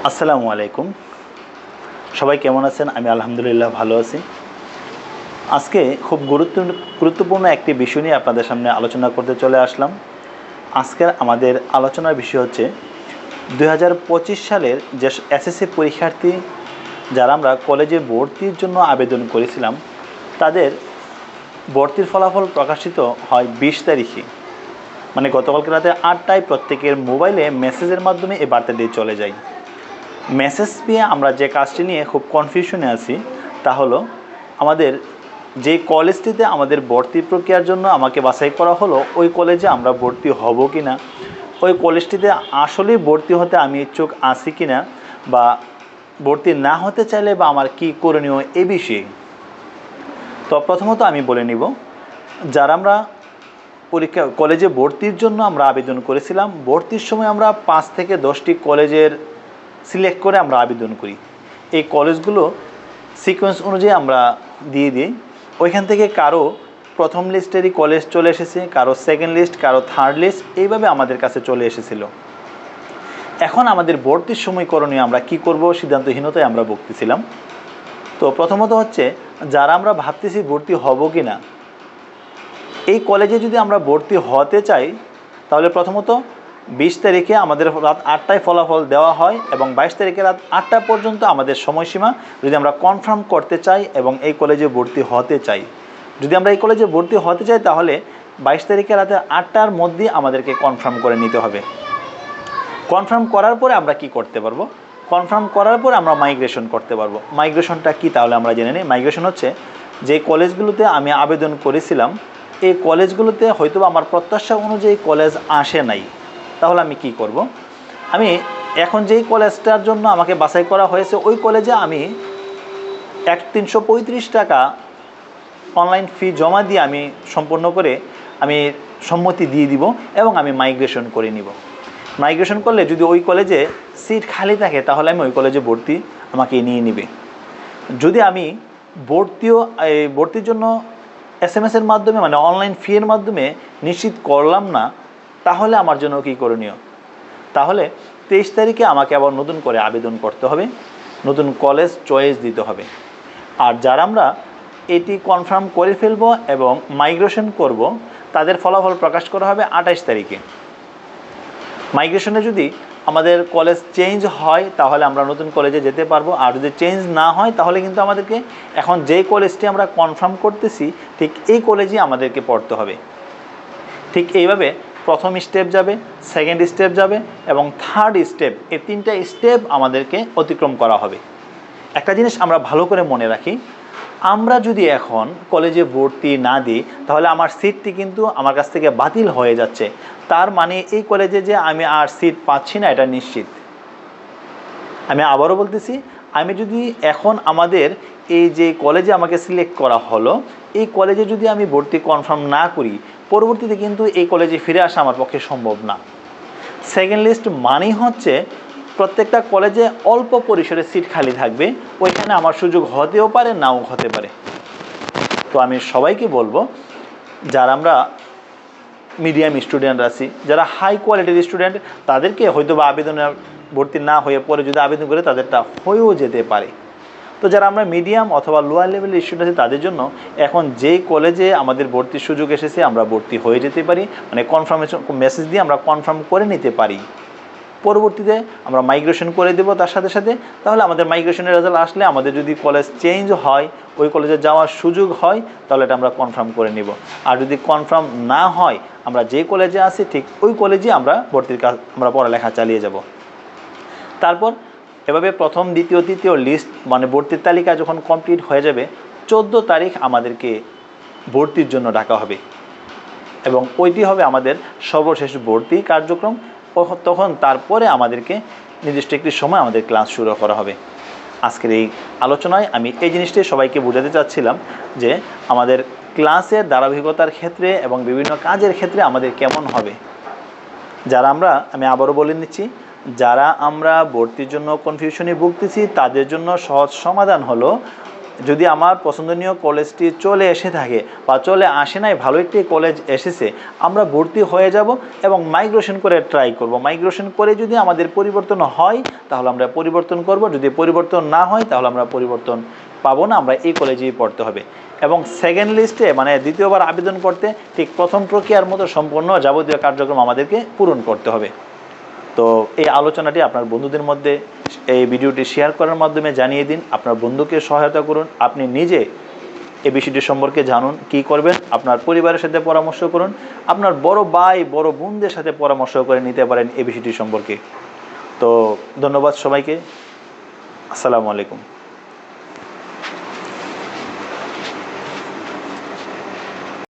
আসসালামু আলাইকুম। সবাই কেমন আছেন? আমি আলহামদুলিল্লাহ ভালো আছি। আজকে খুব গুরুত্বপূর্ণ একটি বিষয় নিয়ে আপনাদের সামনে আলোচনা করতে চলে আসলাম। আজকের আমাদের আলোচনার বিষয় হচ্ছে 2025 সালের যে এসএসসি পরীক্ষার্থী যারা আমরা কলেজে ভর্তির জন্য আবেদন করেছিলাম, তাদের ভর্তির ফলাফল প্রকাশিত হয় 20 তারিখে। মানে গতকালকে রাতে 8টায় প্রত্যেকের মোবাইলে মেসেজের মাধ্যমে এই বার্তাটি চলে যায়। মেসেজ পেয়ে আমরা যে কাজটি নিয়ে খুব কনফিউশনে আছি, তা হলো আমাদের যে কলেজটিতে আমাদের ভর্তি প্রক্রিয়ার জন্য আমাকে বাছাই করা হলো, ওই কলেজে আমরা ভর্তি হব কি না, ওই কলেজটিতে আসলেই ভর্তি হতে আমি ইচ্ছুক আছি কি না, বা ভর্তি না হতে চাইলে বা আমার কী করণীয় এ বিষয়ে। তো প্রথমত আমি বলে নিব, যারা আমরা কলেজে ভর্তির জন্য আমরা আবেদন করেছিলাম, ভর্তির সময় আমরা 5 থেকে 10টি কলেজের সিলেক্ট করে আমরা আবেদন করি। এই কলেজগুলো সিকোয়েন্স অনুযায়ী আমরা দিয়ে দিই। ওইখান থেকে কারো প্রথম লিস্টেরই কলেজ চলে এসেছে, কারো সেকেন্ড লিস্ট, কারো থার্ড লিস্ট, এইভাবে আমাদের কাছে চলে এসেছিল। এখন আমাদের ভর্তির সময় করণীয় আমরা কি করব, সিদ্ধান্তহীনতায় আমরা ভুগতেছিলাম। তো প্রথমত হচ্ছে, যারা আমরা ভাবতেছি ভর্তি হব কি না, এই কলেজে যদি আমরা ভর্তি হতে চাই, তাহলে প্রথমত 20 তারিখে আমাদের রাত 8টায় ফলাফল দেওয়া হয় এবং 22 তারিখে রাত 8টা পর্যন্ত আমাদের সময়সীমা, যদি আমরা কনফার্ম করতে চাই এবং এই কলেজে ভর্তি হতে চাই। যদি আমরা এই কলেজে ভর্তি হতে চাই, তাহলে 22 তারিখে রাতে 8টার মধ্যে আমাদেরকে কনফার্ম করে নিতে হবে। কনফার্ম করার পরে আমরা কি করতে পারবো? কনফার্ম করার পরে আমরা মাইগ্রেশন করতে পারবো। মাইগ্রেশনটা কি তাহলে আমরা জেনে নিই। মাইগ্রেশন হচ্ছে, যে কলেজগুলোতে আমি আবেদন করেছিলাম, এই কলেজগুলোতে হয়তো আমার প্রত্যাশা অনুযায়ী কলেজ আসে নাই, তাহলে আমি কি করব? আমি এখন যেই কলেজটার জন্য আমাকে বাছাই করা হয়েছে, ওই কলেজে আমি 335 টাকা অনলাইন ফি জমা দিয়ে আমি সম্পূর্ণ করে আমি সম্মতি দিয়ে দিব এবং আমি মাইগ্রেশন করে নিব। মাইগ্রেশন করলে যদি ওই কলেজে সিট খালি থাকে, তাহলে আমি ওই কলেজে ভর্তি আমাকে নিয়ে নিবে। যদি আমি ভর্তির জন্য SMS-এর মাধ্যমে, মানে অনলাইন ফি এর মাধ্যমে নিশ্চিত করলাম না, তাহলে আমার জন্য কী করণীয়? তাহলে 23 তারিখে আমাকে আবার নতুন করে আবেদন করতে হবে, নতুন কলেজ চয়েস দিতে হবে। আর যারা আমরা এটি কনফার্ম করে ফেলব এবং মাইগ্রেশন করব, তাদের ফলাফল প্রকাশ করা হবে 28 তারিখে। মাইগ্রেশনে যদি আমাদের কলেজ চেঞ্জ হয়, তাহলে আমরা নতুন কলেজে যেতে পারবো। আর যদি চেঞ্জ না হয়, তাহলে কিন্তু আমাদেরকে এখন যেই কলেজটি আমরা কনফার্ম করতেছি, ঠিক এই কলেজই আমাদেরকে পড়তে হবে। ঠিক এইভাবে প্রথম স্টেপ যাবে, সেকেন্ড স্টেপ যাবে এবং থার্ড স্টেপ, এই 3টা স্টেপ আমাদেরকে অতিক্রম করা হবে। একটা জিনিস আমরা ভালো করে মনে রাখি, আমরা যদি এখন কলেজে ভর্তি না দিই, তাহলে আমার সিটটি কিন্তু আমার কাছ থেকে বাতিল হয়ে যাচ্ছে। তার মানে এই কলেজে যে আমি আর সিট পাচ্ছি না, এটা নিশ্চিত। আমি আবারও বলতেছি, আমি যদি এখন আমাদের এই যে কলেজে আমাকে সিলেক্ট করা হলো, এই কলেজে যদি আমি ভর্তি কনফার্ম না করি, পরবর্তীতে কিন্তু এই কলেজে ফিরে আসা আমার পক্ষে সম্ভব না। সেকেন্ড লিস্ট মানেই হচ্ছে, প্রত্যেকটা কলেজে অল্প পরিসরে সিট খালি থাকবে, ওইখানে আমার সুযোগ হতেও পারে, নাও হতে পারে। তো আমি সবাইকে বলবো, যারা আমরা মিডিয়াম স্টুডেন্ট আছি, যারা হাই কোয়ালিটির স্টুডেন্ট, তাদেরকে হয়তো বা আবেদনের ভর্তি না হয়ে পরে যদি আবেদন করে, তাদেরটা হয়েও যেতে পারে। তো যারা আমরা মিডিয়াম অথবা লোয়ার লেভেলের স্টুডেন্ট আছে, তাদের জন্য এখন যেই কলেজে আমাদের ভর্তির সুযোগ এসেছে, আমরা ভর্তি হয়ে যেতে পারি, মানে কনফার্মেশন মেসেজ দিয়ে আমরা কনফার্ম করে নিতে পারি। পরবর্তীতে আমরা মাইগ্রেশন করে দেব তার সাথে সাথে। তাহলে আমাদের মাইগ্রেশনের রেজাল্ট আসলে আমাদের যদি কলেজ চেঞ্জ হয়, ওই কলেজে যাওয়ার সুযোগ হয়, তাহলে এটা আমরা কনফার্ম করে নিব। আর যদি কনফার্ম না হয়, আমরা যে কলেজে আছি ঠিক ওই কলেজে আমরা ভর্তির কাজ, আমরা পড়ালেখা চালিয়ে যাব। তারপর এভাবে প্রথম, দ্বিতীয়, তৃতীয় লিস্ট, মানে ভর্তির তালিকা যখন কমপ্লিট হয়ে যাবে, 14 তারিখ আমাদেরকে ভর্তির জন্য ডাকা হবে এবং ওইটি হবে আমাদের সর্বশেষ ভর্তি কার্যক্রম। তখন তারপরে আমাদেরকে নির্দিষ্ট একটি সময় আমাদের ক্লাস শুরু করা হবে। আজকের এই আলোচনায় আমি এই জিনিসটাই সবাইকে বোঝাতে চাচ্ছিলাম যে আমাদের ক্লাসের ধারাবাহিকতার ক্ষেত্রে এবং বিভিন্ন কাজের ক্ষেত্রে আমাদের কেমন হবে। যারা আমি আবারও বলে নিচ্ছি, যারা আমরা ভর্তির জন্য কনফিউশনে ভুগতেছি, তাদের জন্য সহজ সমাধান হলো যদি আমার পছন্দনীয় কলেজটি চলে এসে থাকে বা চলে আসে নাই, ভালো একটি কলেজ এসেছে, আমরা ভর্তি হয়ে যাব এবং মাইগ্রেশন করে ট্রাই করব। মাইগ্রেশন করে যদি আমাদের পরিবর্তন হয় তাহলে আমরা পরিবর্তন করব, যদি পরিবর্তন না হয় তাহলে আমরা পরিবর্তন পাবো না, আমরা এই কলেজেই পড়তে হবে। এবং সেকেন্ড লিস্টে মানে দ্বিতীয়বার আবেদন করতে ঠিক প্রথম প্রক্রিয়ার মতো সম্পূর্ণ যাবতীয় কার্যক্রম আমাদেরকে পূরণ করতে হবে। তো এই আলোচনাটি আপনার বন্ধুদের মধ্যে এই ভিডিওটি শেয়ার করার মাধ্যমে জানিয়ে দিন, আপনার বন্ধুকে সহায়তা করুন, আপনি নিজে এই বিষয়টি সম্পর্কে জানুন, কি করবেন, আপনার পরিবারের সাথে পরামর্শ করুন, আপনার বড় ভাই বড় বোনদের সাথে পরামর্শ করে নিতে পারেন এই বিষয়টি সম্পর্কে। তো ধন্যবাদ সবাইকে, আসসালামু আলাইকুম।